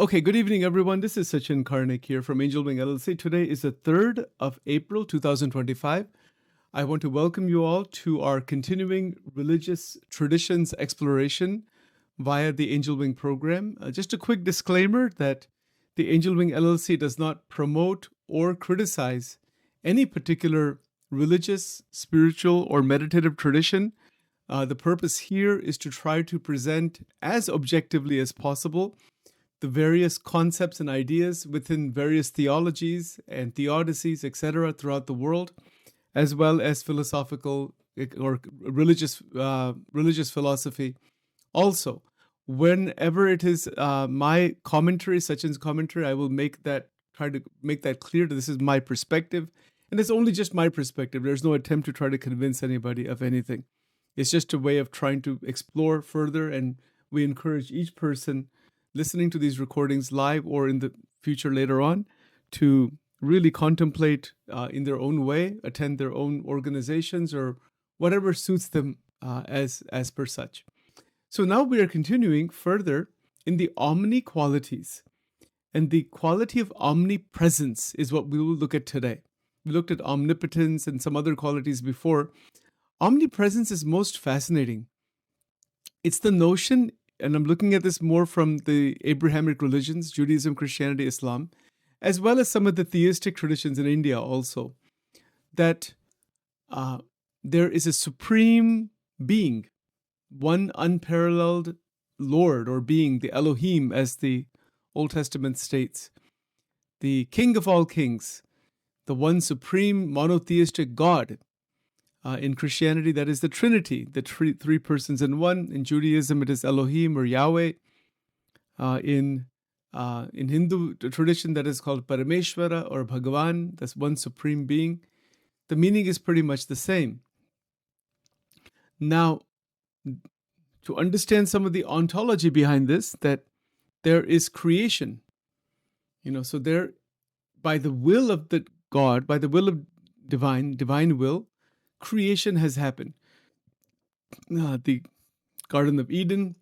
Okay, good evening, everyone. This is Sachin Karnik here from Angel Wing LLC. Today is the 3rd of April, 2025. I want to welcome you all to our continuing religious traditions exploration via the Angel Wing program. Just a quick disclaimer that the Angel Wing LLC does not promote or criticize any particular religious, spiritual, or meditative tradition. The purpose here is to try to present as objectively as possible the various concepts and ideas within various theologies and theodicies, etc., throughout the world, as well as philosophical or religious philosophy. Also, whenever it is my commentary, Sachin's commentary, I will try to make that clear that this is my perspective, and it's only just my perspective. There's no attempt to try to convince anybody of anything. It's just a way of trying to explore further, and we encourage each person listening to these recordings live or in the future later on to really contemplate in their own way, attend their own organizations or whatever suits them as per such. So now we are continuing further in the Omni qualities. And the quality of omnipresence is what we will look at today. We looked at omnipotence and some other qualities before. Omnipresence is most fascinating. It's the notion, and I'm looking at this more from the Abrahamic religions, Judaism, Christianity, Islam, as well as some of the theistic traditions in India also, that there is a supreme being, one unparalleled Lord or being, the Elohim, as the Old Testament states, the King of all kings, the one supreme monotheistic God. In Christianity, that is the Trinity, the three persons in one. In Judaism, it is Elohim or Yahweh. In Hindu tradition, that is called Parameshwara or Bhagavan. That's one supreme being. The meaning is pretty much the same. Now, to understand some of the ontology behind this, that there is creation. So there, by the will of the God, by the will of divine will, creation has happened. The Garden of Eden,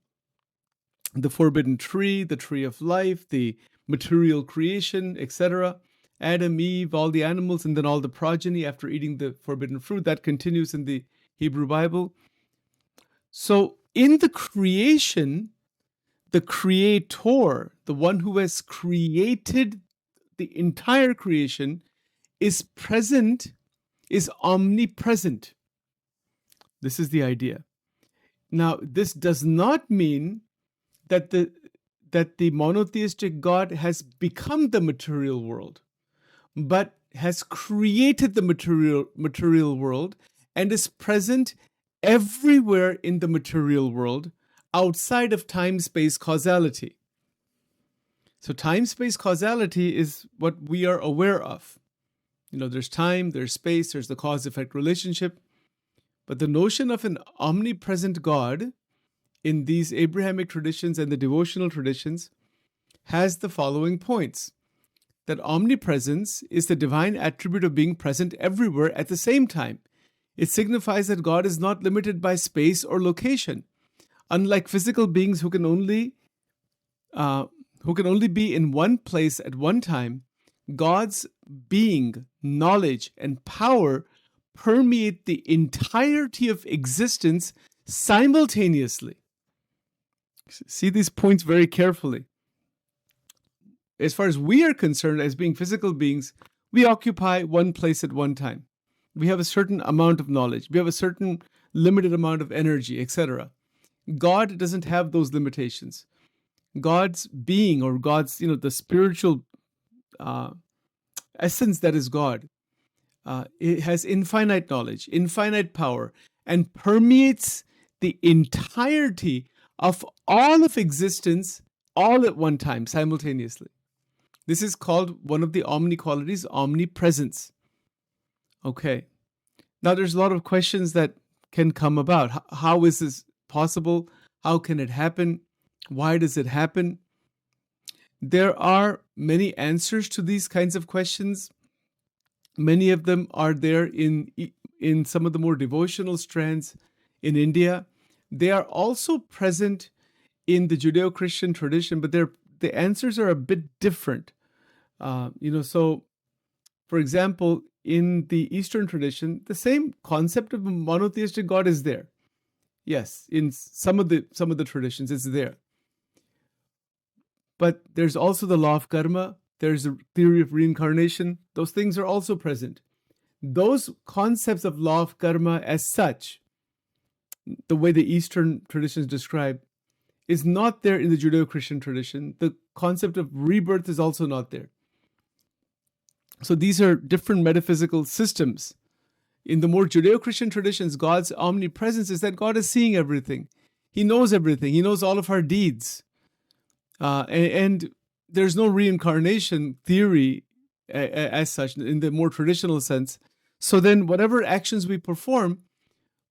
the forbidden tree, the tree of life, the material creation, etc. Adam, Eve, all the animals, and then all the progeny after eating the forbidden fruit. That continues in the Hebrew Bible. So in the creation, the creator, the one who has created the entire creation, is present, is omnipresent. This is the idea. Now, this does not mean that the monotheistic God has become the material world, but has created the material world and is present everywhere in the material world outside of time-space causality. So time-space causality is what we are aware of. There's time, there's space, there's the cause-effect relationship. But the notion of an omnipresent God in these Abrahamic traditions and the devotional traditions has the following points. That omnipresence is the divine attribute of being present everywhere at the same time. It signifies that God is not limited by space or location. Unlike physical beings who can only be in one place at one time, God's being, knowledge, and power permeate the entirety of existence simultaneously. See these points very carefully. As far as we are concerned, as being physical beings, we occupy one place at one time. We have a certain amount of knowledge. We have a certain limited amount of energy, etc. God doesn't have those limitations. God's being, or God's, the spiritual essence that is God, it has infinite knowledge, infinite power, and permeates the entirety of all of existence all at one time, simultaneously. This is called one of the omni qualities, omnipresence. Okay. Now there's a lot of questions that can come about. How is this possible? How can it happen? Why does it happen? There are many answers to these kinds of questions. Many of them are there in some of the more devotional strands in India. They are also present in the Judeo-Christian tradition, but they're the answers are a bit different. So for example, in the Eastern tradition, the same concept of a monotheistic God is there. Yes, in some of the traditions, it's there. But there's also the law of karma. There's a theory of reincarnation. Those things are also present. Those concepts of law of karma as such, the way the Eastern traditions describe, is not there in the Judeo-Christian tradition. The concept of rebirth is also not there. So these are different metaphysical systems. In the more Judeo-Christian traditions, God's omnipresence is that God is seeing everything. He knows everything. He knows all of our deeds. And there's no reincarnation theory as such in the more traditional sense. So then whatever actions we perform,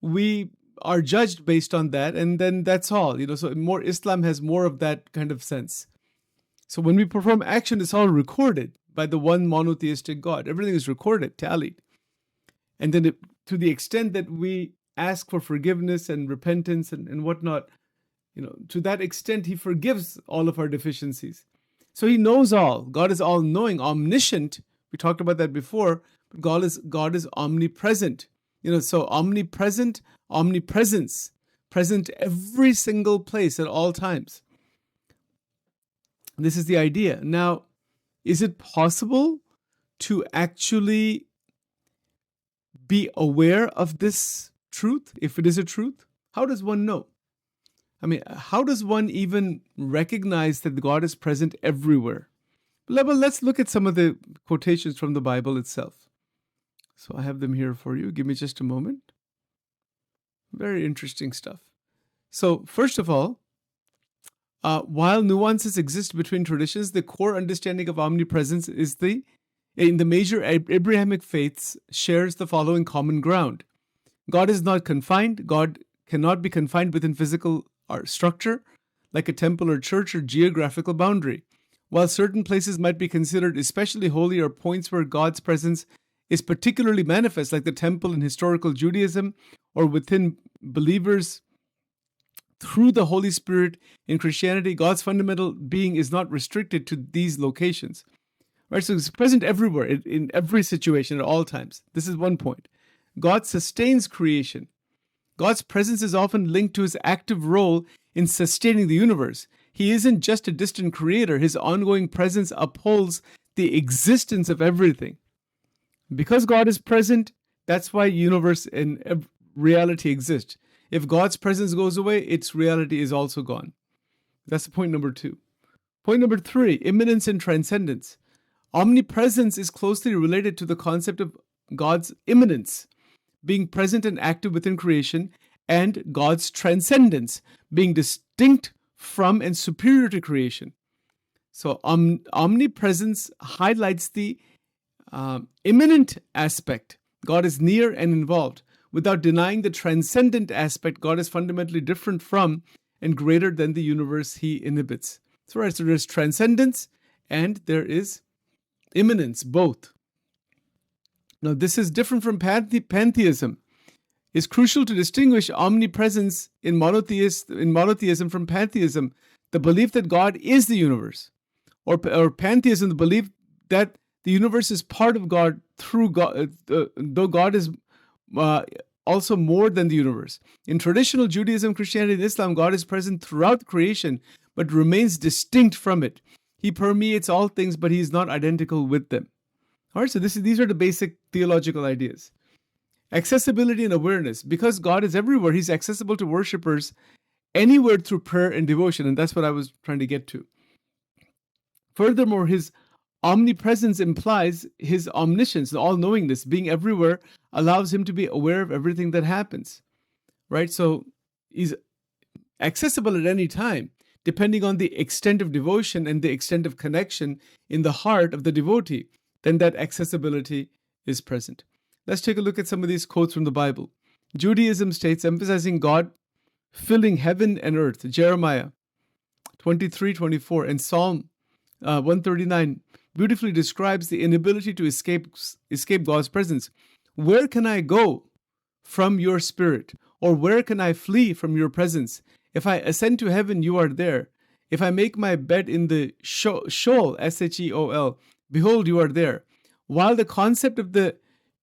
we are judged based on that, and then that's all. So more Islam has more of that kind of sense. So when we perform action, it's all recorded by the one monotheistic God. Everything is recorded, tallied. And then to the extent that we ask for forgiveness and repentance and whatnot, to that extent, he forgives all of our deficiencies. So he knows all. God is all-knowing, omniscient. We talked about that before. But God is omnipresent. So omnipresent, omnipresence, present every single place at all times. This is the idea. Now, is it possible to actually be aware of this truth, if it is a truth? How does one know? How does one even recognize that God is present everywhere? Well, let's look at some of the quotations from the Bible itself. So I have them here for you. Give me just a moment. Very interesting stuff. So first of all, while nuances exist between traditions, the core understanding of omnipresence is in the major Abrahamic faiths shares the following common ground. God is not confined. God cannot be confined within physical structure, like a temple or church or geographical boundary. While certain places might be considered especially holy or points where God's presence is particularly manifest, like the temple in historical Judaism or within believers through the Holy Spirit in Christianity, God's fundamental being is not restricted to these locations. Right? So it's present everywhere, in every situation, at all times. This is one point. God sustains creation. God's presence is often linked to his active role in sustaining the universe. He isn't just a distant creator. His ongoing presence upholds the existence of everything. Because God is present, that's why universe and reality exist. If God's presence goes away, its reality is also gone. That's point number 2. Point number 3, immanence and transcendence. Omnipresence is closely related to the concept of God's immanence, being present and active within creation, and God's transcendence, being distinct from and superior to creation. So omnipresence highlights the immanent aspect. God is near and involved. Without denying the transcendent aspect, God is fundamentally different from and greater than the universe he inhabits. So there's transcendence and there is immanence, both. Now, this is different from pantheism. It's crucial to distinguish omnipresence in monotheism from pantheism, the belief that God is the universe, or pantheism, the belief that the universe is part of God through God, though God is also more than the universe. In traditional Judaism, Christianity, and Islam, God is present throughout creation, but remains distinct from it. He permeates all things, but he is not identical with them. All right, so these are the basic theological ideas. Accessibility and awareness. Because God is everywhere, he's accessible to worshipers anywhere through prayer and devotion, and that's what I was trying to get to. Furthermore, his omnipresence implies his omniscience, the all-knowingness. Being everywhere allows him to be aware of everything that happens, right? So he's accessible at any time, depending on the extent of devotion and the extent of connection in the heart of the devotee. Then that accessibility is present. Let's take a look at some of these quotes from the Bible. Judaism states, emphasizing God filling heaven and earth, Jeremiah 23:24, and Psalm 139 beautifully describes the inability to escape God's presence. Where can I go from your spirit? Or where can I flee from your presence? If I ascend to heaven, you are there. If I make my bed in the Sheol, Sheol, behold, you are there. While the concept of the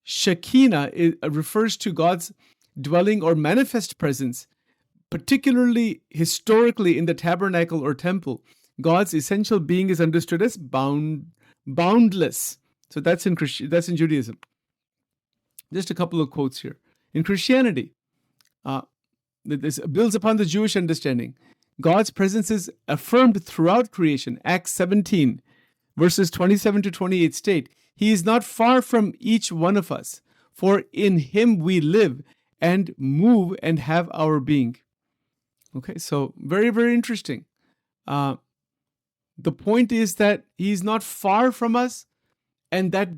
Shekinah refers to God's dwelling or manifest presence, particularly historically in the tabernacle or temple, God's essential being is understood as boundless. So that's in Judaism. Just a couple of quotes here. In Christianity, this builds upon the Jewish understanding. God's presence is affirmed throughout creation. Acts 17, verses 27 to 28 state, He is not far from each one of us, for in Him we live and move and have our being. Okay, so very, very interesting. The point is that He's not far from us, and that,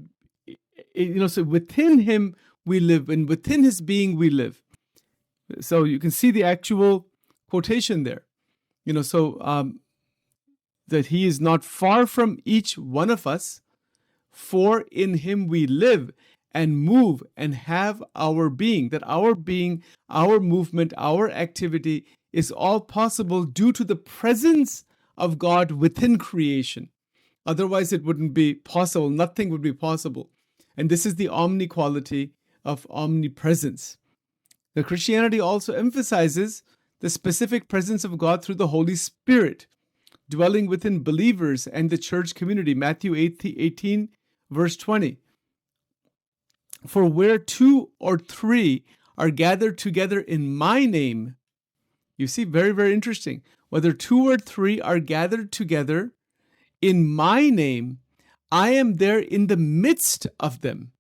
so within Him we live, and within His being we live. So you can see the actual quotation there. That He is not far from each one of us, for in Him we live and move and have our being. That our being, our movement, our activity is all possible due to the presence of God within creation. Otherwise, it wouldn't be possible. Nothing would be possible. And this is the omni quality of omnipresence. The Christianity also emphasizes the specific presence of God through the Holy Spirit, dwelling within believers and the church community. Matthew 18, verse 20. For where 2 or 3 are gathered together in my name, you see, very, very interesting. Whether 2 or 3 are gathered together in my name, I am there in the midst of them.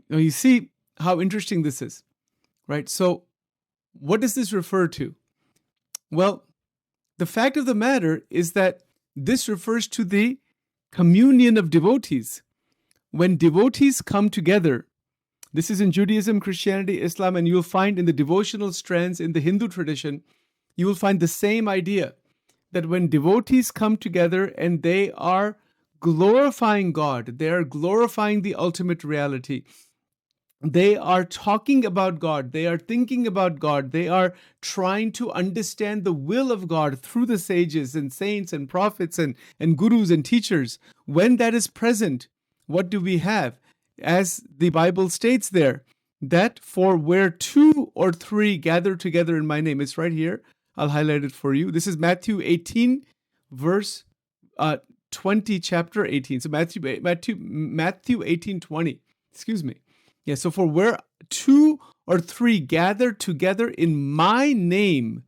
Now, you see how interesting this is, right? So, what does this refer to? Well, the fact of the matter is that this refers to the communion of devotees. When devotees come together, this is in Judaism, Christianity, Islam, and you'll find in the devotional strands in the Hindu tradition, you will find the same idea, that when devotees come together and they are glorifying God, they are glorifying the ultimate reality, they are talking about God, they are thinking about God, they are trying to understand the will of God through the sages and saints and prophets and gurus and teachers. When that is present, what do we have? As the Bible states there, that for where 2 or 3 gather together in my name, it's right here. I'll highlight it for you. This is Matthew 18, verse 20, chapter 18. So Matthew 18, 20. Excuse me. Yeah, so for where 2 or 3 gather together in my name,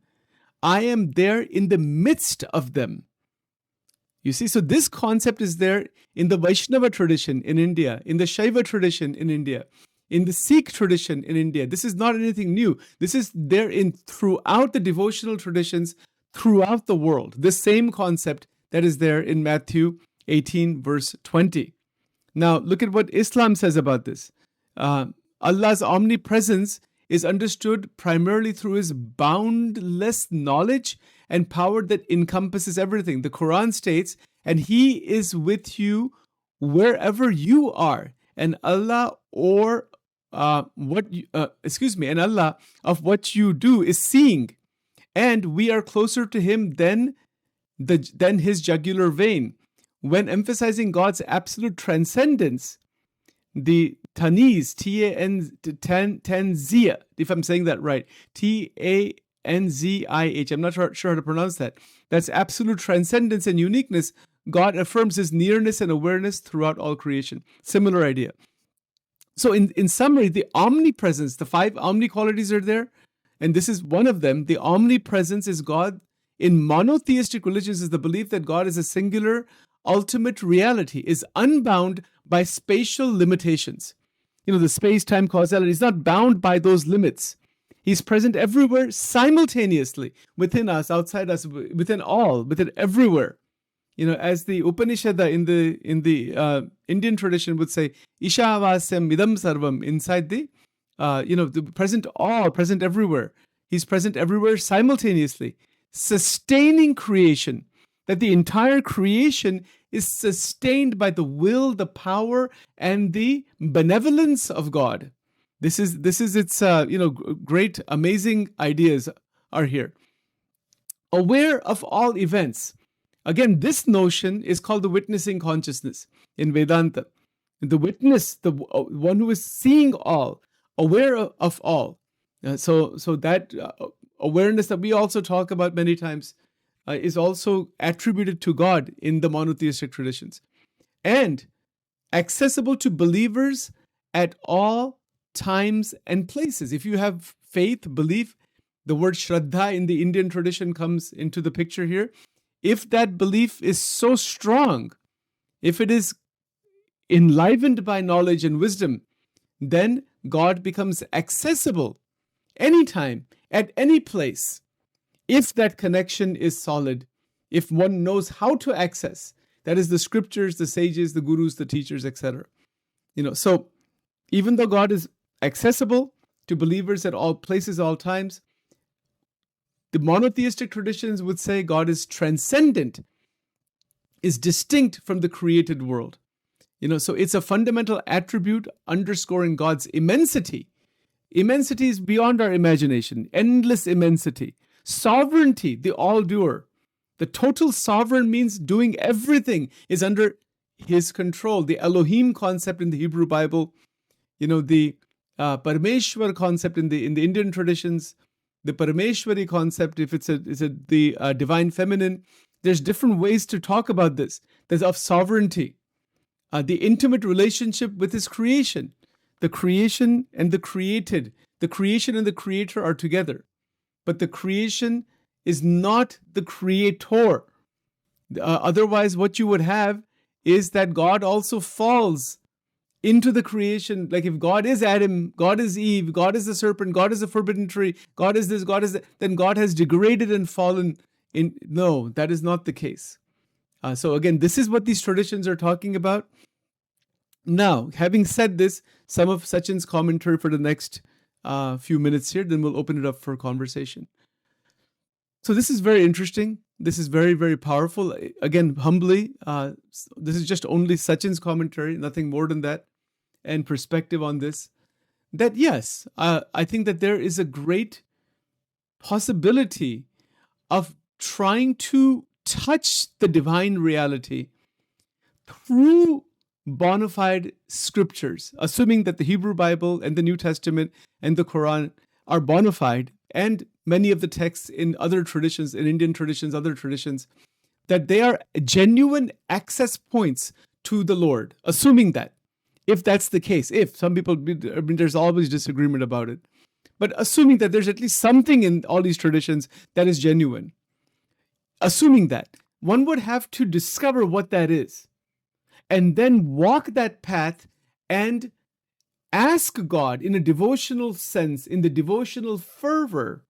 I am there in the midst of them. You see, so this concept is there in the Vaishnava tradition in India, in the Shaiva tradition in India, in the Sikh tradition in India. This is not anything new. This is there throughout the devotional traditions throughout the world. The same concept that is there in Matthew 18, verse 20. Now, look at what Islam says about this. Allah's omnipresence is understood primarily through His boundless knowledge and power that encompasses everything. The Quran states, and He is with you wherever you are, and Allah and Allah of what you do is seeing, and we are closer to Him than His jugular vein. When emphasizing God's absolute transcendence, the Tanziya, if I'm saying that right, Tanzih, I'm not sure how to pronounce that. That's absolute transcendence and uniqueness. God affirms His nearness and awareness throughout all creation. Similar idea. So in summary, the omnipresence, the 5 omni qualities are there, and this is one of them. The omnipresence is God. In monotheistic religions is the belief that God is a singular, ultimate reality, is unbound by spatial limitations. The space-time causality is not bound by those limits. He's present everywhere simultaneously, within us, outside us, within everywhere. As the Upanishad in the Indian tradition would say, Ishavasyam idam sarvam, inside the present everywhere. He's present everywhere simultaneously, sustaining creation. That the entire creation is sustained by the will, the power, and the benevolence of God. This is its great, amazing ideas are here. aware of all events. Again, this notion is called the witnessing consciousness in Vedanta. The witness, the one who is seeing all, aware of all. So that awareness that we also talk about many times is also attributed to God in the monotheistic traditions, and accessible to believers at all times and places. If you have faith, belief, the word Shraddha in the Indian tradition comes into the picture here. If that belief is so strong, if it is enlivened by knowledge and wisdom, then God becomes accessible anytime, at any place, if that connection is solid, if one knows how to access, that is the scriptures, the sages, the gurus, the teachers, etc. So even though God is accessible to believers at all places, all times, the monotheistic traditions would say God is transcendent, is distinct from the created world. So it's a fundamental attribute underscoring God's immensity. Immensity is beyond our imagination, endless immensity. Sovereignty, the all-doer. The total sovereign means doing everything is under his control. The Elohim concept in the Hebrew Bible, the Parameshwar concept in the Indian traditions, the Parameshwari concept, if it's the divine feminine, there's different ways to talk about this. There's of sovereignty. The intimate relationship with his creation. The creation and the created. The creation and the creator are together. But the creation is not the creator. Otherwise, what you would have is that God also falls into the creation. Like if God is Adam, God is Eve, God is the serpent, God is the forbidden tree, God is this, God is that, then God has degraded and fallen in. No, that is not the case. So again, this is what these traditions are talking about. Now, having said this, some of Sachin's commentary for the next few minutes here, then we'll open it up for conversation. So this is very interesting. This is very, very powerful. Again, humbly, this is just only Sachin's commentary, nothing more than that, and perspective on this. That yes, I think that there is a great possibility of trying to touch the divine reality through bona fide scriptures, assuming that the Hebrew Bible and the New Testament and the Quran are bona fide, and many of the texts in other traditions, in Indian traditions, other traditions, that they are genuine access points to the Lord, assuming that, if that's the case, if some people, there's always disagreement about it, but assuming that there's at least something in all these traditions that is genuine, assuming that, one would have to discover what that is, and then walk that path and ask God in a devotional sense, in the devotional fervor,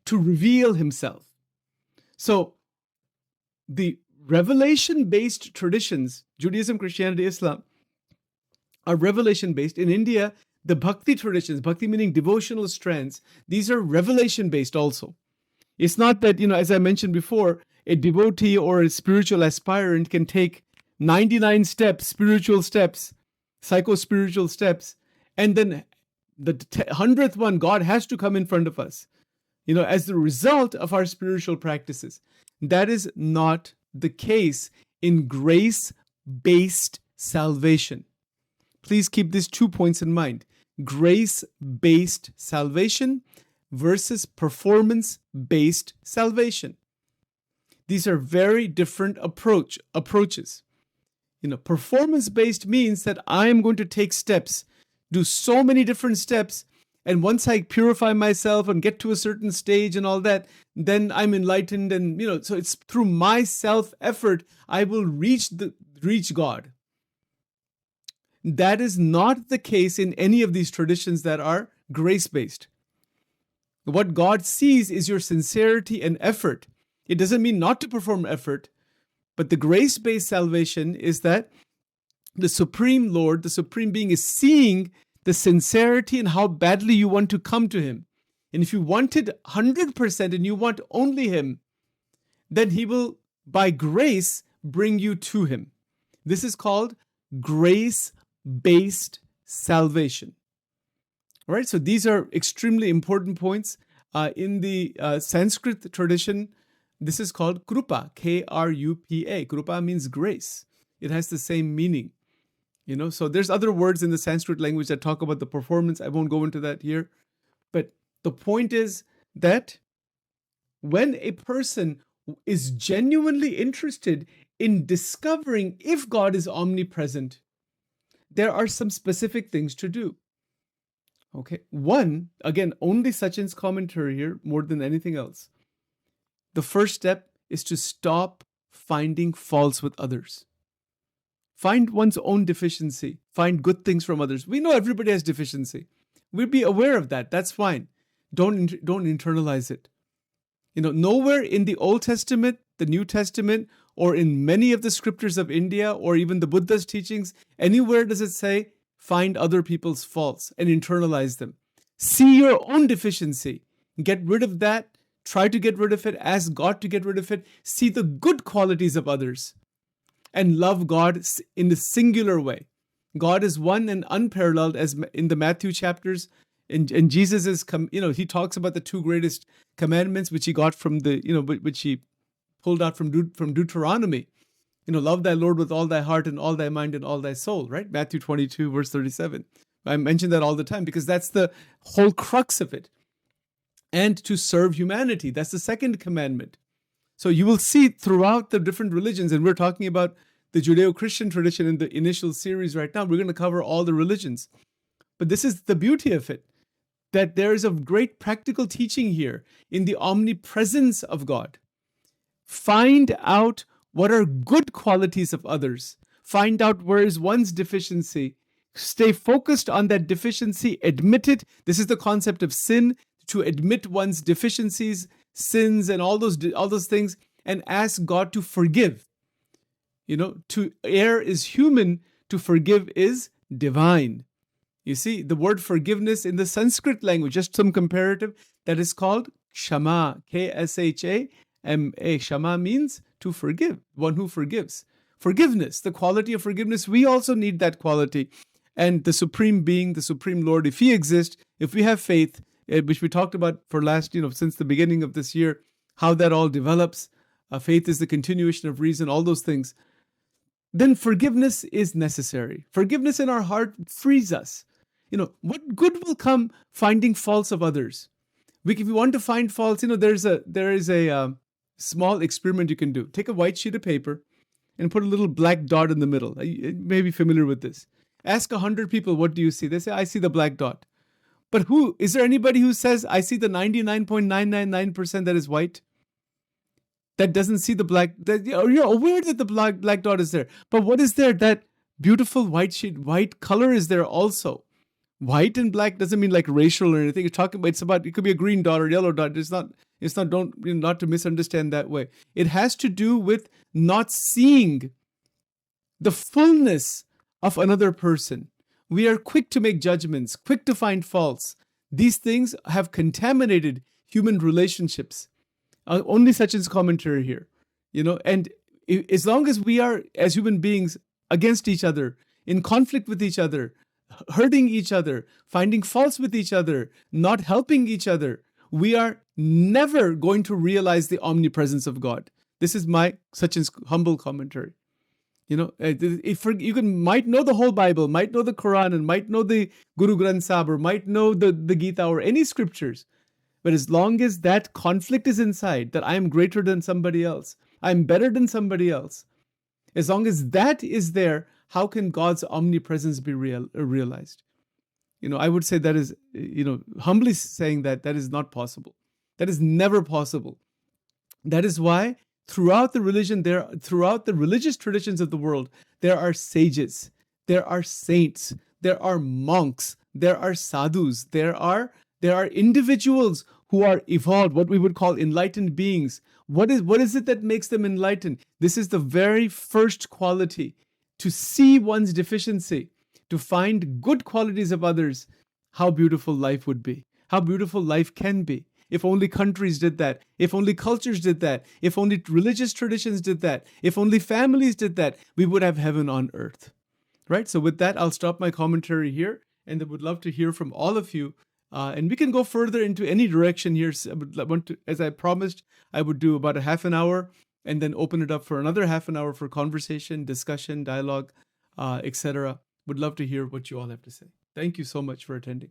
to reveal himself. So the revelation-based traditions, Judaism, Christianity, Islam, are revelation-based. In India, the bhakti traditions, bhakti meaning devotional strands, these are revelation-based also. It's not that, as I mentioned before, a devotee or a spiritual aspirant can take 99 steps, spiritual steps, psycho-spiritual steps, and then the 100th one, God has to come in front of us, as the result of our spiritual practices. That is not the case in grace-based salvation. Please keep these 2 points in mind. Grace-based salvation versus performance-based salvation. These are very different approaches. Performance-based means that I am going to take steps, do so many different steps, and once I purify myself and get to a certain stage and all that, then I'm enlightened, and so it's through my self-effort I will reach God. That is not the case in any of these traditions that are grace-based. What God sees is your sincerity and effort. It doesn't mean not to perform effort, but the grace-based salvation is that the Supreme Lord, the Supreme Being, is seeing the sincerity and how badly you want to come to him. And if you wanted 100% and you want only him, then he will, by grace, bring you to him. This is called grace-based salvation. All right, so these are extremely important points. In the Sanskrit tradition, This is called krupa, Krupa. Krupa means grace. It has the same meaning. So there's other words in the Sanskrit language that talk about the performance. I won't go into that here. But the point is that when a person is genuinely interested in discovering if God is omnipresent, there are some specific things to do. Okay. One, again, only Sachin's commentary here more than anything else. The first step is to stop finding faults with others. Find one's own deficiency. Find good things from others. We know everybody has deficiency. We'll be aware of that. That's fine. Don't internalize it. Nowhere in the Old Testament, the New Testament, or in many of the scriptures of India, or even the Buddha's teachings, anywhere does it say, find other people's faults and internalize them. See your own deficiency. Get rid of that. Try to get rid of it. Ask God to get rid of it. See the good qualities of others. And love God in the singular way. God is one and unparalleled, as in the Matthew chapters. And Jesus is, he talks about the two greatest commandments, which he got from which he pulled out from Deuteronomy. Love thy Lord with all thy heart and all thy mind and all thy soul, right? Matthew 22, verse 37. I mention that all the time because that's the whole crux of it. And to serve humanity. That's the second commandment. So you will see throughout the different religions, and we're talking about the Judeo-Christian tradition in the initial series right now. We're going to cover all the religions. But this is the beauty of it, that there is a great practical teaching here in the omnipresence of God. Find out what are good qualities of others. Find out where is one's deficiency. Stay focused on that deficiency. Admit it. This is the concept of sin, to admit one's deficiencies, sins, and all those things, and ask God to forgive. To err is human, to forgive is divine. You see, the word forgiveness in the Sanskrit language, just some comparative, that is called Kshama, K-S-H-A-M-A. Kshama means to forgive, one who forgives. Forgiveness, the quality of forgiveness, we also need that quality. And the Supreme Being, the Supreme Lord, if He exists, if we have faith, which we talked about for since the beginning of this year, how that all develops. Faith is the continuation of reason, all those things. Then forgiveness is necessary. Forgiveness in our heart frees us. What good will come finding faults of others? If you want to find faults, there is a small experiment you can do. Take a white sheet of paper and put a little black dot in the middle. You may be familiar with this. Ask 100 people, what do you see? They say, I see the black dot. But is there anybody who says, I see the 99.999% that is white? That doesn't see the black, you're aware that the black dot is there. But what is there? That beautiful white color is there also. White and black doesn't mean like racial or anything. It could be a green dot or yellow dot. It's not not to misunderstand that way. It has to do with not seeing the fullness of another person. We are quick to make judgments, quick to find faults. These things have contaminated human relationships. Only Sachin's commentary here, and as long as we are, as human beings, against each other, in conflict with each other, hurting each other, finding faults with each other, not helping each other, we are never going to realize the omnipresence of God. This is Sachin's humble commentary. If you might know the whole Bible, might know the Quran, and might know the Guru Granth Sahib, or might know the Gita or any scriptures, but as long as that conflict is inside, that I am greater than somebody else, I'm better than somebody else, as long as that is there, how can God's omnipresence be realized? I would say that is, humbly saying that is not possible. That is never possible. That is why throughout the religious traditions of the world, there are sages, there are saints, there are monks, there are sadhus, there are individuals who are evolved, what we would call enlightened beings. What is it that makes them enlightened? This is the very first quality, to see one's deficiency, to find good qualities of others. How beautiful life would be, how beautiful life can be. If only countries did that, if only cultures did that, if only religious traditions did that, if only families did that, we would have heaven on earth. Right? So with that, I'll stop my commentary here, and I would love to hear from all of you And we can go further into any direction here. So as I promised, I would do about a half an hour and then open it up for another half an hour for conversation, discussion, dialogue, etc. Would love to hear what you all have to say. Thank you so much for attending.